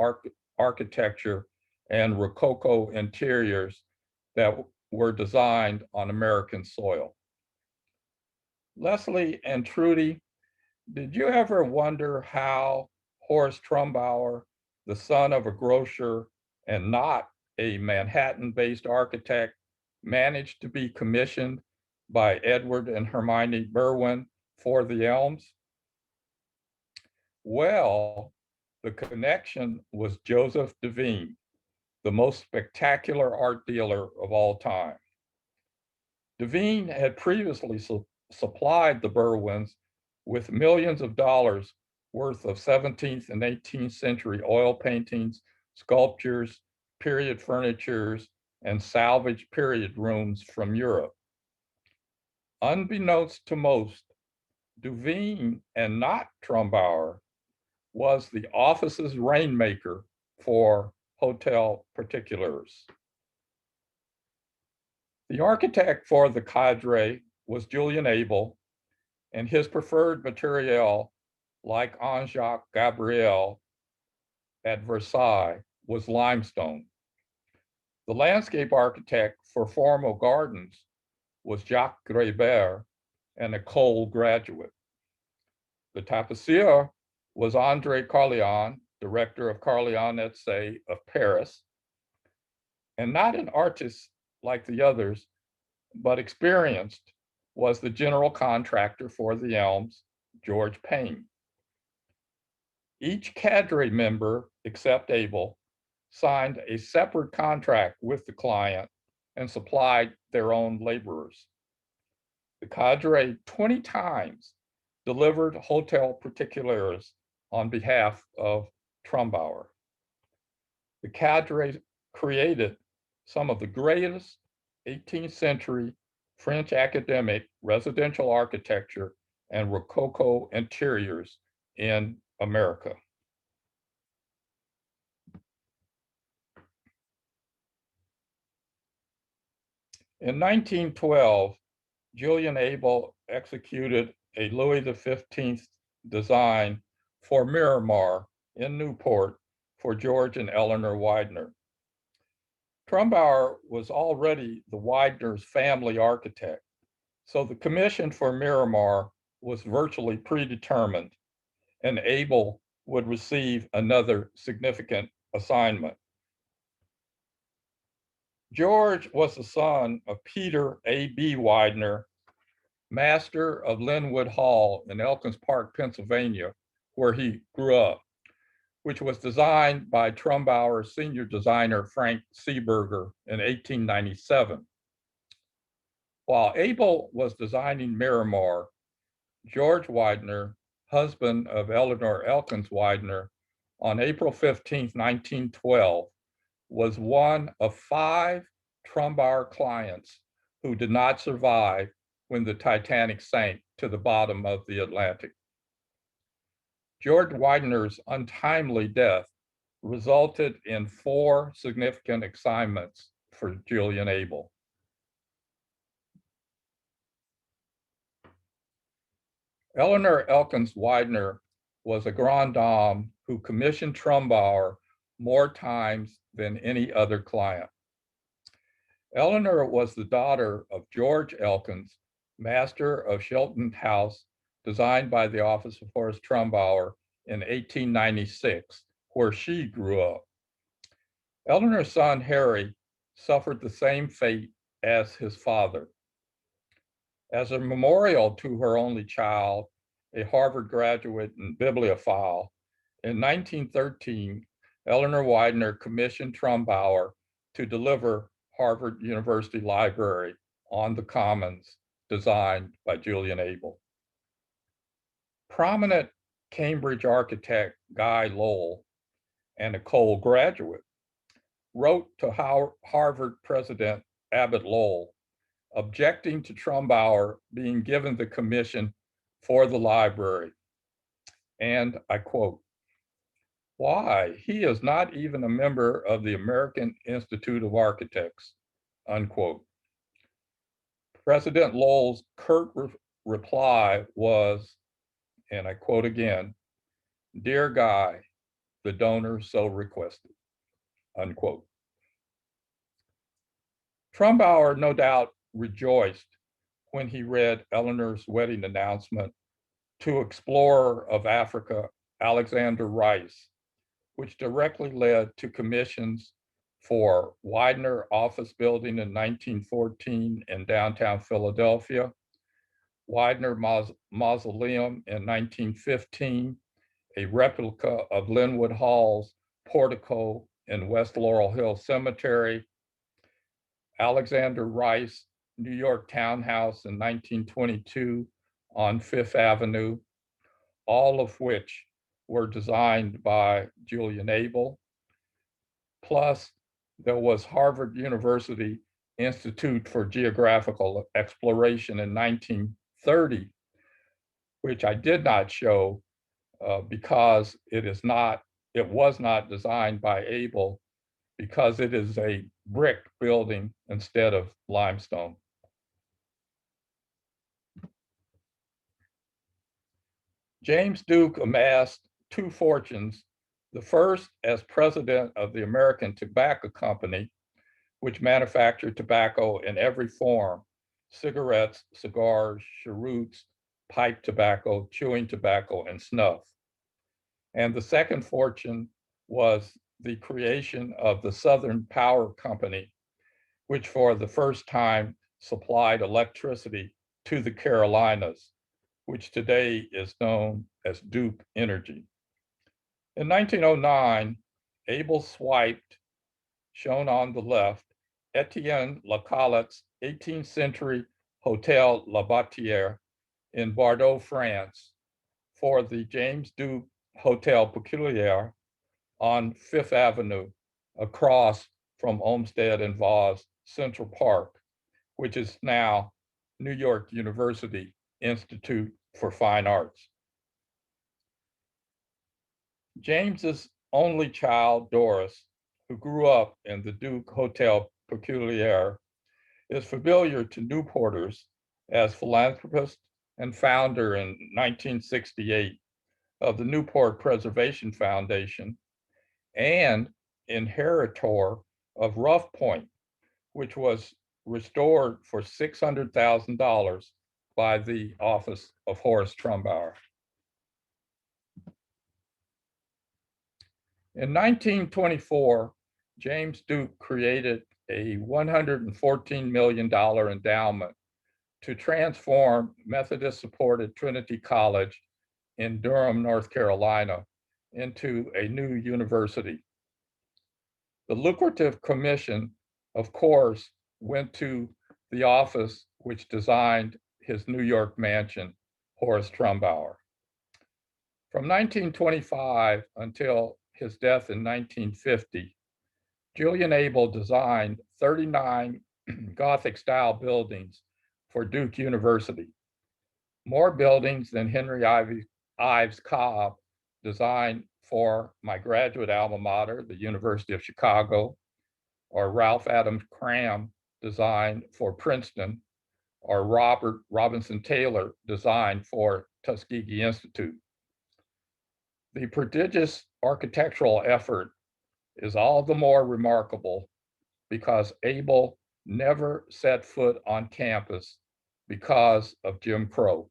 Speaker 2: architecture and Rococo interiors that were designed on American soil. Leslie and Trudy, did you ever wonder how Horace Trumbauer, the son of a grocer and not a Manhattan-based architect, managed to be commissioned by Edward and Hermione Berwin for the Elms? Well, the connection was Joseph Devine, the most spectacular art dealer of all time. Devine had previously supplied the Berwins with millions of dollars worth of 17th and 18th century oil paintings, sculptures, period furnitures, and salvaged period rooms from Europe. Unbeknownst to most, Devine, and not Trumbauer, was the office's rainmaker for hotel particulars. The architect for the cadre was Julian Abele, and his preferred material, like Jean-Jacques Gabriel at Versailles, was limestone. The landscape architect for formal gardens was Jacques Grébert, and a Cole graduate. The tapissier was André Carlion, director of Carlion Etsy of Paris, and not an artist like the others, but experienced, was the general contractor for the Elms, George Payne. Each cadre member, except Abele, signed a separate contract with the client and supplied their own laborers. The cadre 20 times delivered hotel particulars on behalf of Trumbauer. The cadre created some of the greatest 18th century French academic residential architecture and Rococo interiors in America. In 1912, Julian Abele executed a Louis XV design for Miramar in Newport for George and Eleanor Widener. Trumbauer was already the Widener's family architect, so the commission for Miramar was virtually predetermined, and Abele would receive another significant assignment. George was the son of Peter A.B. Widener, master of Linwood Hall in Elkins Park, Pennsylvania, where he grew up, which was designed by Trumbauer's senior designer, Frank Seeberger, in 1897. While Abele was designing Miramar, George Widener, husband of Eleanor Elkins Widener, on April 15, 1912, was one of 5 Trumbauer clients who did not survive when the Titanic sank to the bottom of the Atlantic. George Widener's untimely death resulted in 4 significant assignments for Julian Abele. Eleanor Elkins Widener was a grande dame who commissioned Trumbauer more times than any other client. Eleanor was the daughter of George Elkins, master of Shelton House, designed by the office of Horace Trumbauer in 1896, where she grew up. Eleanor's son, Harry, suffered the same fate as his father. As a memorial to her only child, a Harvard graduate and bibliophile, in 1913, Eleanor Widener commissioned Trumbauer to deliver Harvard University Library on the Commons, designed by Julian Abele. Prominent Cambridge architect Guy Lowell, and a Cole graduate, wrote to Harvard President Abbott Lowell, objecting to Trumbauer being given the commission for the library. And I quote, "Why, he is not even a member of the American Institute of Architects," unquote. President Lowell's curt reply was, and I quote again, "Dear Guy, the donor so requested," unquote. Trumbauer no doubt rejoiced when he read Eleanor's wedding announcement to explorer of Africa, Alexander Rice, which directly led to commissions for Widener Office Building in 1914 in downtown Philadelphia, Widener Mausoleum in 1915, a replica of Linwood Hall's portico in West Laurel Hill Cemetery, Alexander Rice New York townhouse in 1922 on Fifth Avenue, all of which were designed by Julian Abele. Plus, there was Harvard University Institute for Geographical Exploration in 1930, which I did not show because it was not designed by Abele, because it is a brick building instead of limestone. James Duke amassed two fortunes, the first as president of the American Tobacco Company, which manufactured tobacco in every form: cigarettes, cigars, cheroots, pipe tobacco, chewing tobacco, and snuff. And the second fortune was the creation of the Southern Power Company, which for the first time supplied electricity to the Carolinas, which today is known as Duke Energy. In 1909, Abele swiped, shown on the left, Etienne Lacollette's 18th century Hotel La Bâtière in Bordeaux, France, for the James Duke Hotel Peculier on Fifth Avenue, across from Olmsted and Vaugh's Central Park, which is now New York University Institute for Fine Arts. James's only child, Doris, who grew up in the Duke Hotel Peculier, is familiar to Newporters as philanthropist and founder in 1968 of the Newport Preservation Foundation and inheritor of Rough Point, which was restored for $600,000 by the office of Horace Trumbauer. In 1924, James Duke created a $114 million endowment to transform Methodist-supported Trinity College in Durham, North Carolina, into a new university. The lucrative commission, of course, went to the office which designed his New York mansion, Horace Trumbauer. From 1925 until his death in 1950, Julian Abele designed 39 Gothic-style buildings for Duke University, more buildings than Henry Ives Cobb designed for my graduate alma mater, the University of Chicago, or Ralph Adams Cram designed for Princeton, or Robert Robinson Taylor designed for Tuskegee Institute. The prodigious architectural effort is all the more remarkable because Abele never set foot on campus because of Jim Crow.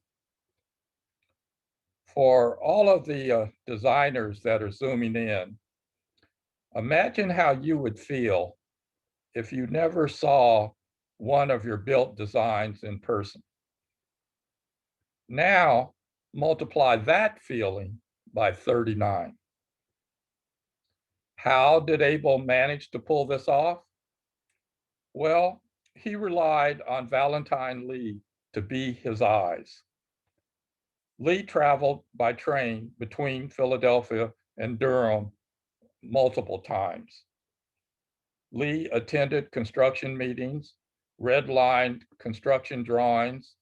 Speaker 2: For all of the designers that are zooming in, imagine how you would feel if you never saw one of your built designs in person. Now, multiply that feeling by 39. How did Abele manage to pull this off? Well, he relied on Valentine Lee to be his eyes. Lee traveled by train between Philadelphia and Durham multiple times. Lee attended construction meetings, redlined construction drawings,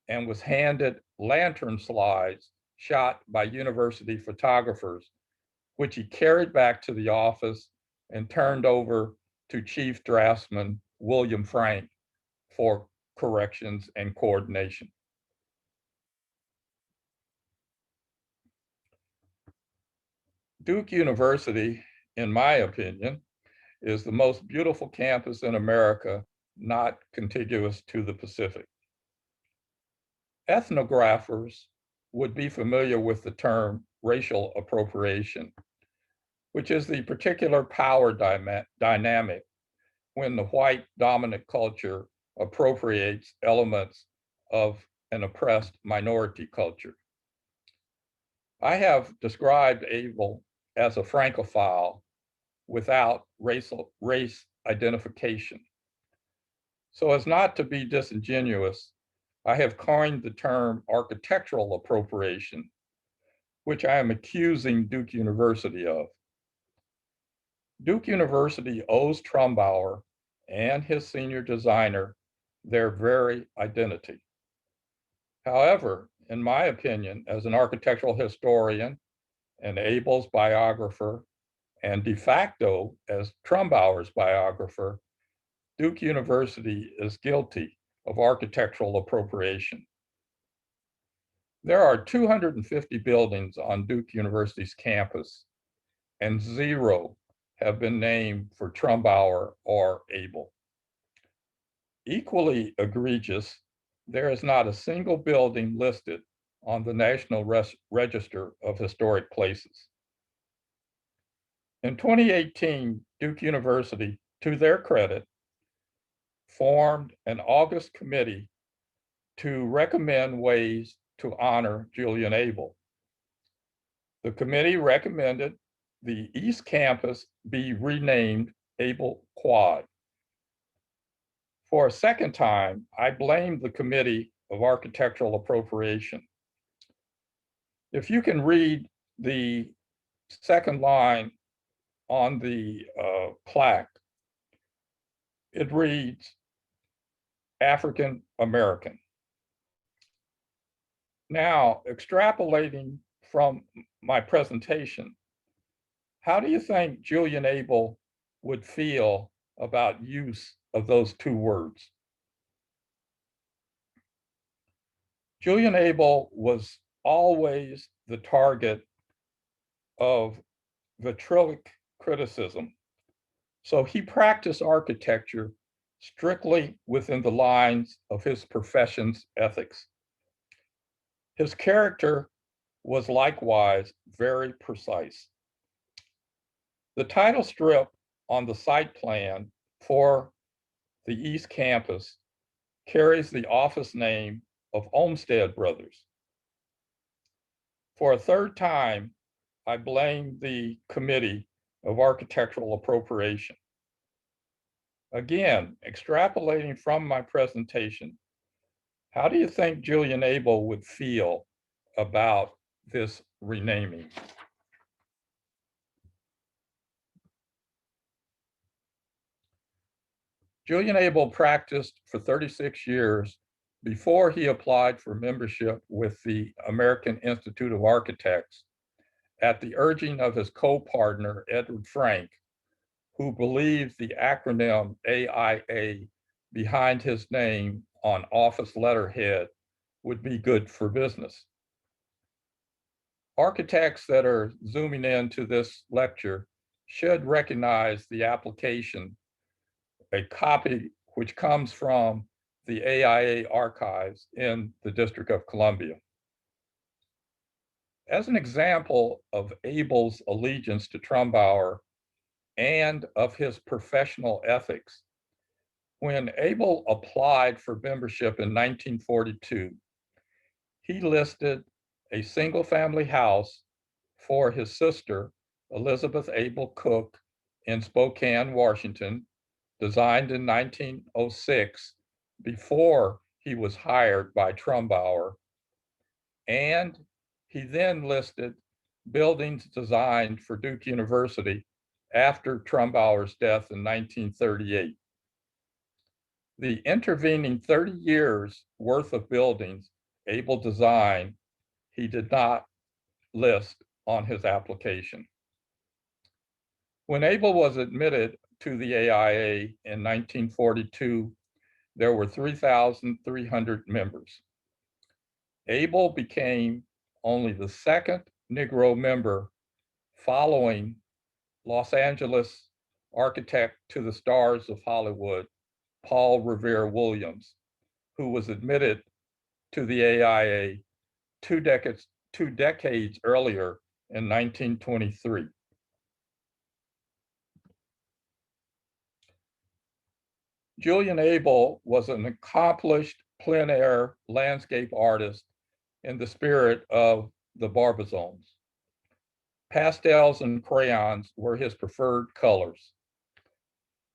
Speaker 2: and was handed lantern slides shot by university photographers, which he carried back to the office and turned over to Chief Draftsman William Frank for corrections and coordination. Duke University, in my opinion, is the most beautiful campus in America, not contiguous to the Pacific. Ethnographers would be familiar with the term racial appropriation, which is the particular power dynamic when the white dominant culture appropriates elements of an oppressed minority culture. I have described Abele as a Francophile without race identification. So as not to be disingenuous, I have coined the term architectural appropriation, which I am accusing Duke University of. Duke University owes Trumbauer and his senior designer their very identity. However, in my opinion, as an architectural historian and Abele's biographer, and de facto as Trumbauer's biographer, Duke University is guilty of architectural appropriation. There are 250 buildings on Duke University's campus, and 0 have been named for Trumbauer or Abele. Equally egregious, there is not a single building listed on the National Register of Historic Places. In 2018, Duke University, to their credit, formed an August committee to recommend ways to honor Julian Abele. The committee recommended the East Campus be renamed Abele Quad. For a second time, I blamed the Committee of Architectural Appropriation. If you can read the second line on the plaque, it reads African American. Now, extrapolating from my presentation, how do you think Julian Abele would feel about use of those 2 words? Julian Abele was always the target of vitriolic criticism. So he practiced architecture strictly within the lines of his profession's ethics. His character was likewise very precise. The title strip on the site plan for the East Campus carries the office name of Olmsted Brothers. For a third time, I blame the Committee of Architectural Appropriation. Again, extrapolating from my presentation, how do you think Julian Abele would feel about this renaming? Julian Abele practiced for 36 years before he applied for membership with the American Institute of Architects at the urging of his co-partner, Edward Frank, who believed the acronym AIA behind his name on office letterhead would be good for business. Architects that are zooming into this lecture should recognize the application, a copy which comes from the AIA archives in the District of Columbia. As an example of Abele's allegiance to Trumbauer and of his professional ethics, when Abele applied for membership in 1942, he listed a single-family house for his sister, Elizabeth Abele Cook, in Spokane, Washington, designed in 1906 before he was hired by Trumbauer. And he then listed buildings designed for Duke University after Trumbauer's death in 1938. The intervening 30 years worth of buildings Abele designed, he did not list on his application. When Abele was admitted to the AIA in 1942, there were 3,300 members. Abele became only the second Negro member following Los Angeles architect to the stars of Hollywood, Paul Revere Williams, who was admitted to the AIA two decades earlier in 1923. Julian Abele was an accomplished plein air landscape artist in the spirit of the Barbazones. Pastels and crayons were his preferred colors.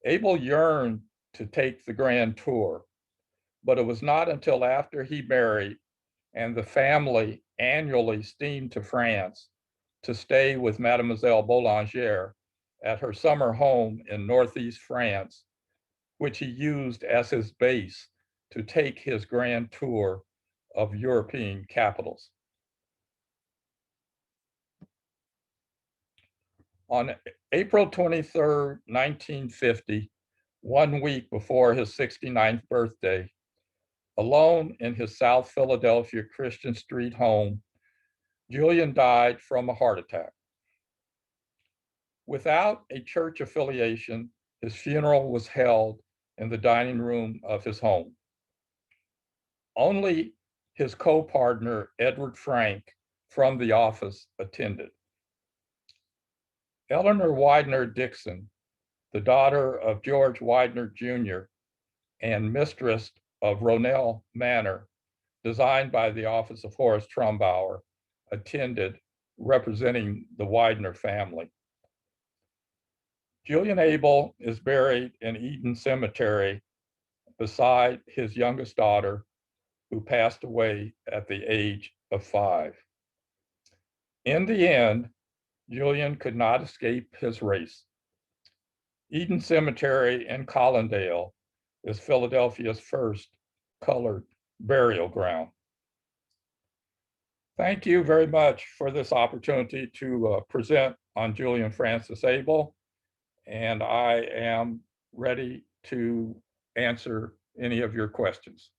Speaker 2: Abele yearned to take the grand tour, but it was not until after he married and the family annually steamed to France to stay with Mademoiselle Boulanger at her summer home in Northeast France, which he used as his base to take his grand tour of European capitals. On April 23rd, 1950, 1 week before his 69th birthday, alone in his South Philadelphia Christian Street home, Julian died from a heart attack. Without a church affiliation, his funeral was held in the dining room of his home. Only his co-partner, Edward Frank, from the office attended. Eleanor Widener Dixon, the daughter of George Widener Jr. and mistress of Ronell Manor, designed by the office of Horace Trumbauer, attended, representing the Widener family. Julian Abele is buried in Eden Cemetery beside his youngest daughter, who passed away at the age of 5. In the end, Julian could not escape his race. Eden Cemetery in Collindale is Philadelphia's first colored burial ground. Thank you very much for this opportunity to present on Julian Francis Abele, and I am ready to answer any of your questions.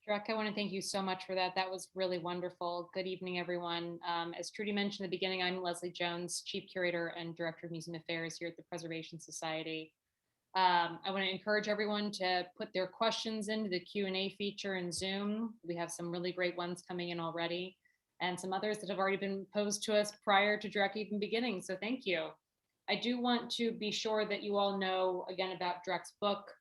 Speaker 3: Dreck, I want to thank you so much for that. That was really wonderful. Good evening, everyone. As Trudy mentioned at the beginning, I'm Leslie Jones, Chief Curator and Director of Museum Affairs here at the Preservation Society. I want to encourage everyone to put their questions into the Q&A feature in Zoom. We have some really great ones coming in already, and some others that have already been posed to us prior to Dreck even beginning, so thank you. I do want to be sure that you all know, again, about Dreck's book,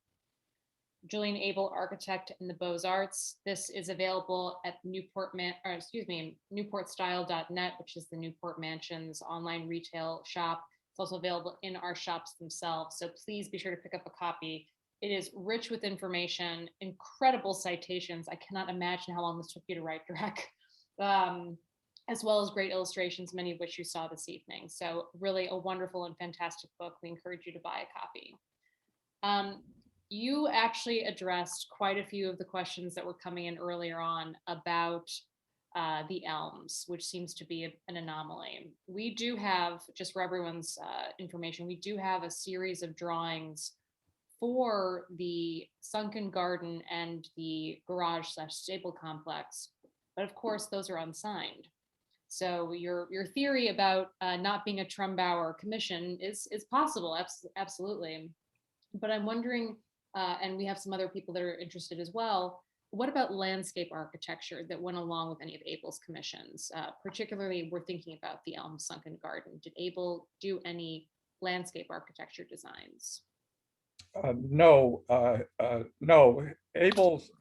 Speaker 3: Julian Abele, Architect in the Beaux Arts. This is available at newportstyle.net, which is the Newport Mansion's online retail shop. It's also available in our shops themselves, so please be sure to pick up a copy. It is rich with information, incredible citations. I cannot imagine how long this took you to write, Dreck, as well as great illustrations, many of which you saw this evening. So really a wonderful and fantastic book. We encourage you to buy a copy. You actually addressed quite a few of the questions that were coming in earlier on about the elms, which seems to be an anomaly. We do have, just for everyone's information, we do have a series of drawings for the sunken garden and the garage/stable complex, but of course those are unsigned. So your theory about not being a Trumbauer commission is possible, absolutely. But I'm wondering, and we have some other people that are interested as well, what about landscape architecture that went along with any of Abele's commissions? Particularly, we're thinking about the Elm Sunken Garden. Did Abele do any landscape architecture designs?
Speaker 2: No. Abele's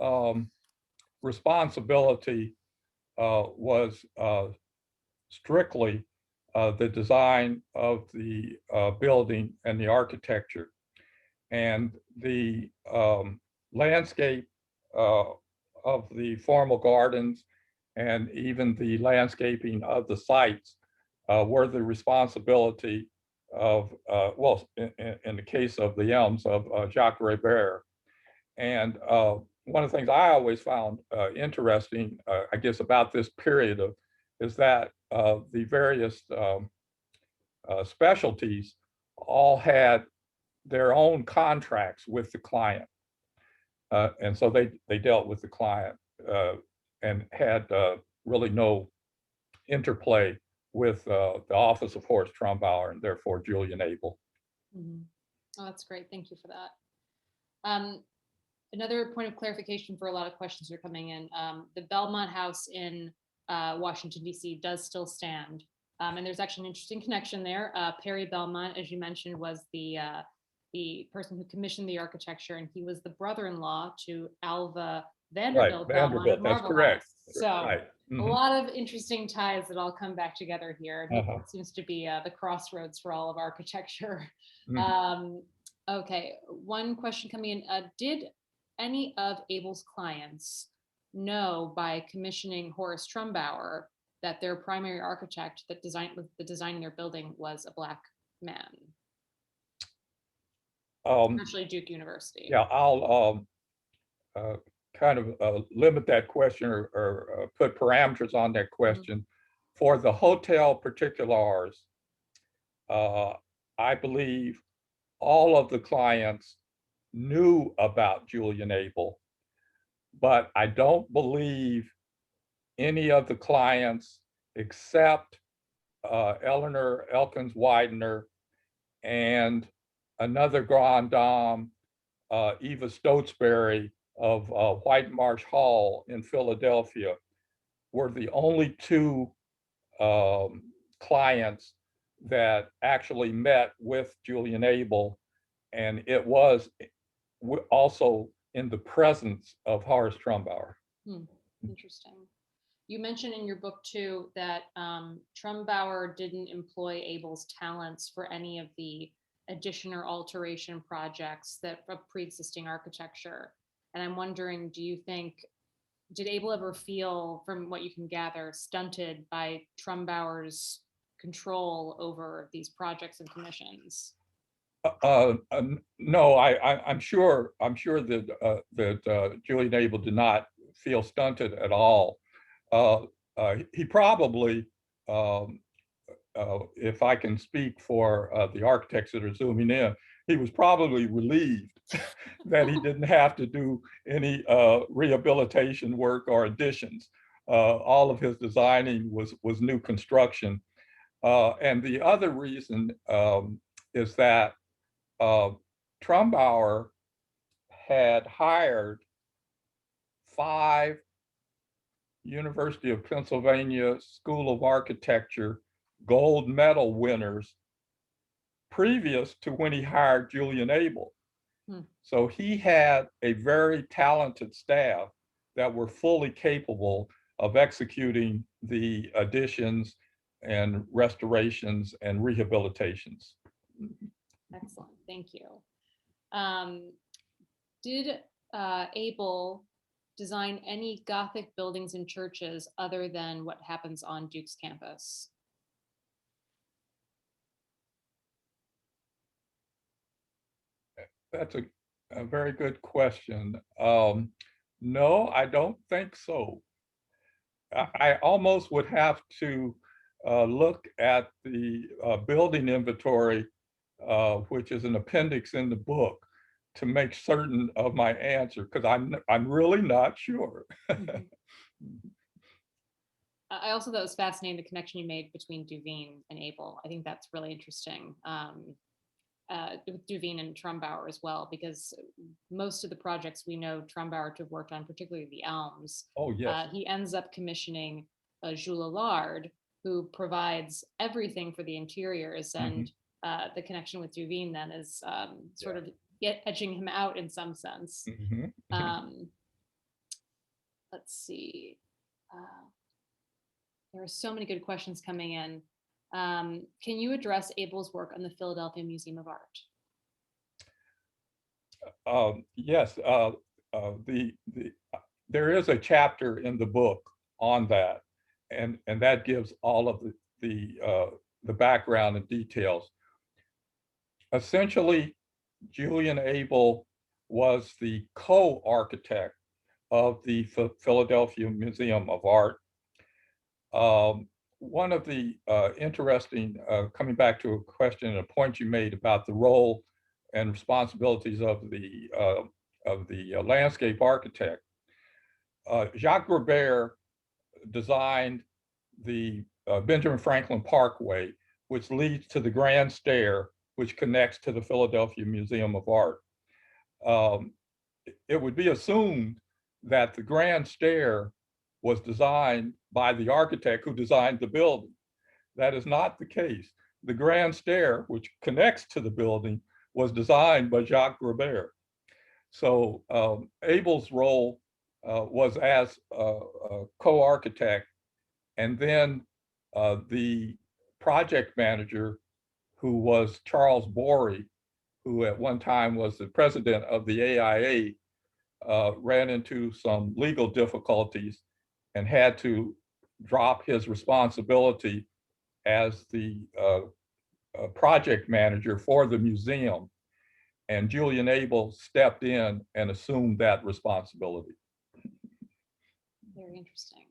Speaker 2: responsibility was strictly the design of the building and the architecture. And the landscape of the formal gardens and even the landscaping of the sites were the responsibility of, well, in the case of the elms, of Jacques Rébert. And one of the things I always found interesting, I guess, about this period is that the various specialties all had their own contracts with the client. And so they dealt with the client and had really no interplay with the Office of Horst Trumbauer and therefore Julian Abele.
Speaker 3: Mhm. Oh, that's great. Thank you for that. Another point of clarification for a lot of questions that are coming in. The Belmont House in Washington, D.C. does still stand. And there's actually an interesting connection there. Perry Belmont, as you mentioned, was the person who commissioned the architecture, and he was the brother-in-law to Alva Vanderbilt Belmont of
Speaker 2: Vanderbilt, that's
Speaker 3: Marble
Speaker 2: correct.
Speaker 3: House. So
Speaker 2: Right.
Speaker 3: a lot of interesting ties that all come back together here. It seems to be the crossroads for all of architecture. Okay, one question coming in. Did any of Abel's clients know by commissioning Horace Trumbauer that their primary architect that designing their building was a Black man? Especially Duke University.
Speaker 2: Yeah, I'll kind of limit that question or put parameters on that question. For the hotel particulars, I believe all of the clients knew about Julian Abele, but I don't believe any of the clients except Eleanor Elkins Widener and another grand dame, Eva Stotesbury of White Marsh Hall in Philadelphia, were the only two clients that actually met with Julian Abele, and it was also in the presence of Horace Trumbauer.
Speaker 3: Interesting. You mentioned in your book too that Trumbauer didn't employ Abel's talents for any of the addition or alteration projects that of pre-existing architecture. And I'm wondering, do you think, did Abele ever feel, from what you can gather, stunted by Trumbauer's control over these projects and commissions?
Speaker 2: No, I'm sure that Julian Abele did not feel stunted at all. He probably, if I can speak for the architects that are zooming in, he was probably relieved that he didn't have to do any rehabilitation work or additions. All of his designing was new construction. And the other reason is that Trumbauer had hired 5 University of Pennsylvania School of Architecture gold medal winners previous to when he hired Julian Abele. So he had a very talented staff that were fully capable of executing the additions and restorations and rehabilitations.
Speaker 3: Excellent, thank you. Did Abele design any Gothic buildings and churches other than what happens on Duke's campus?
Speaker 2: That's a very good question. No, I don't think so. I almost would have to look at the building inventory, which is an appendix in the book, to make certain of my answer, because I'm really not sure.
Speaker 3: I also thought it was fascinating the connection you made between Duveen and Abele. I think that's really interesting. With Duveen and Trumbauer as well, because most of the projects we know Trumbauer to have worked on, particularly the Elms.
Speaker 2: Oh, yes.
Speaker 3: He ends up commissioning Jules Allard, who provides everything for the interiors, and the connection with Duveen then is sort of edging him out in some sense. Let's see. There are so many good questions coming in. Can you address Abele's work on the Philadelphia Museum of Art?
Speaker 2: Yes, there is a chapter in the book on that, and that gives all of the background and details. Essentially, Julian Abele was the co-architect of the Philadelphia Museum of Art. One of the interesting, coming back to a question and a point you made about the role and responsibilities of the landscape architect, Jacques Grobert designed the Benjamin Franklin Parkway, which leads to the Grand Stair, which connects to the Philadelphia Museum of Art. It would be assumed that the Grand Stair was designed by the architect who designed the building. That is not the case. The Grand Stair, which connects to the building, was designed by Jacques Grobert. So Abel's role was as a co-architect, and then the project manager, who was Charles Borey, who at one time was the president of the AIA, ran into some legal difficulties and had to drop his responsibility as the project manager for the museum. And Julian Abele stepped in and assumed that responsibility.
Speaker 3: Very interesting.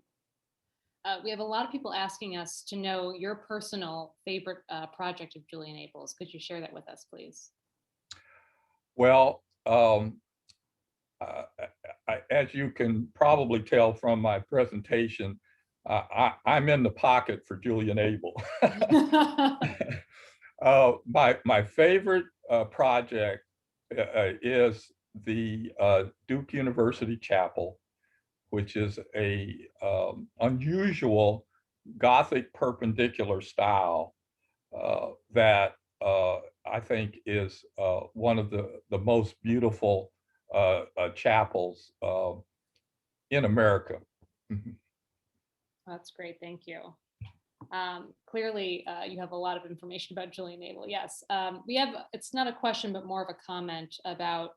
Speaker 3: We have a lot of people asking us to know your personal favorite project of Julian Abele's. Could you share that with us, please?
Speaker 2: Well, as you can probably tell from my presentation, I'm in the pocket for Julian Abele. My favorite project is the Duke University Chapel, which is a unusual Gothic perpendicular style that I think is one of the most beautiful chapels in America.
Speaker 3: That's great, thank you. Clearly, you have a lot of information about Julian Abele. Yes, we have, it's not a question, but more of a comment about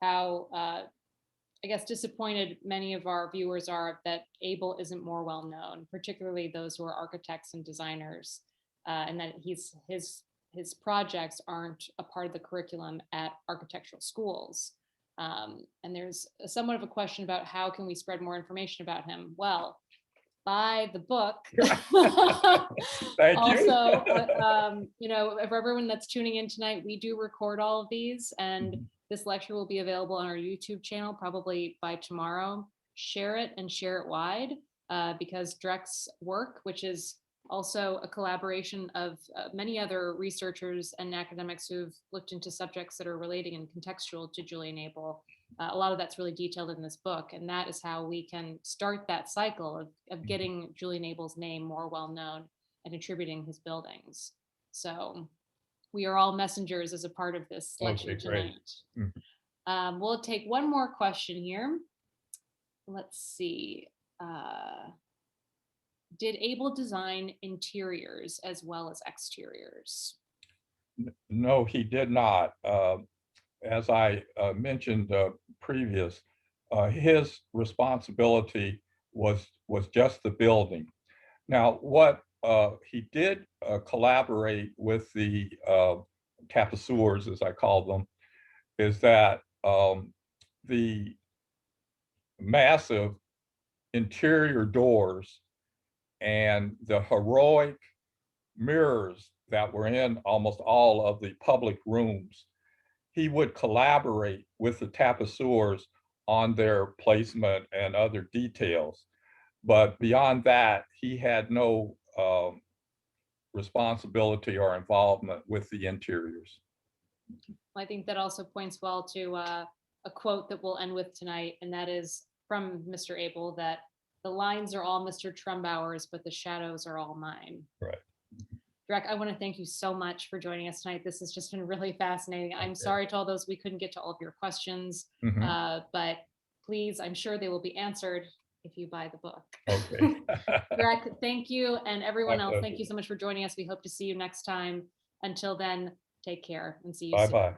Speaker 3: how, I guess, disappointed many of our viewers are that Abele isn't more well known, particularly those who are architects and designers, and that his projects aren't a part of the curriculum at architectural schools. And there's somewhat of a question about how can we spread more information about him? Well, buy the book.
Speaker 2: Thank
Speaker 3: Also,
Speaker 2: you.
Speaker 3: you know, for everyone that's tuning in tonight, we do record all of these, and this lecture will be available on our YouTube channel probably by tomorrow. Share it and share it wide, because Dreck's work, which is also a collaboration of many other researchers and academics who've looked into subjects that are relating and contextual to Julian Abele. A lot of that's really detailed in this book, and that is how we can start that cycle of getting Julian Abele's name more well known and attributing his buildings. So we are all messengers as a part of this lecture tonight. We'll take one more question here. Let's see. Did Abele design interiors as well as exteriors?
Speaker 2: No, he did not. As I mentioned previous, his responsibility was just the building. Now, what he did collaborate with the tapiseurs, as I call them, is that the massive interior doors and the heroic mirrors that were in almost all of the public rooms, he would collaborate with the tapiseurs on their placement and other details. But beyond that, he had no responsibility or involvement with the interiors.
Speaker 3: I think that also points well to a quote that we'll end with tonight, and that is from Mr. Abele, that the lines are all Mr. Trumbauer's, but the shadows are all mine.
Speaker 2: Right.
Speaker 3: Dreck, I want to thank you so much for joining us tonight. This has just been really fascinating. I'm sorry to all those we couldn't get to all of your questions, but please, I'm sure they will be answered if you buy the book.
Speaker 2: Okay.
Speaker 3: Dreck, thank you. And everyone else, thank you so much for joining us. We hope to see you next time. Until then, take care and see you soon.
Speaker 2: Bye-bye.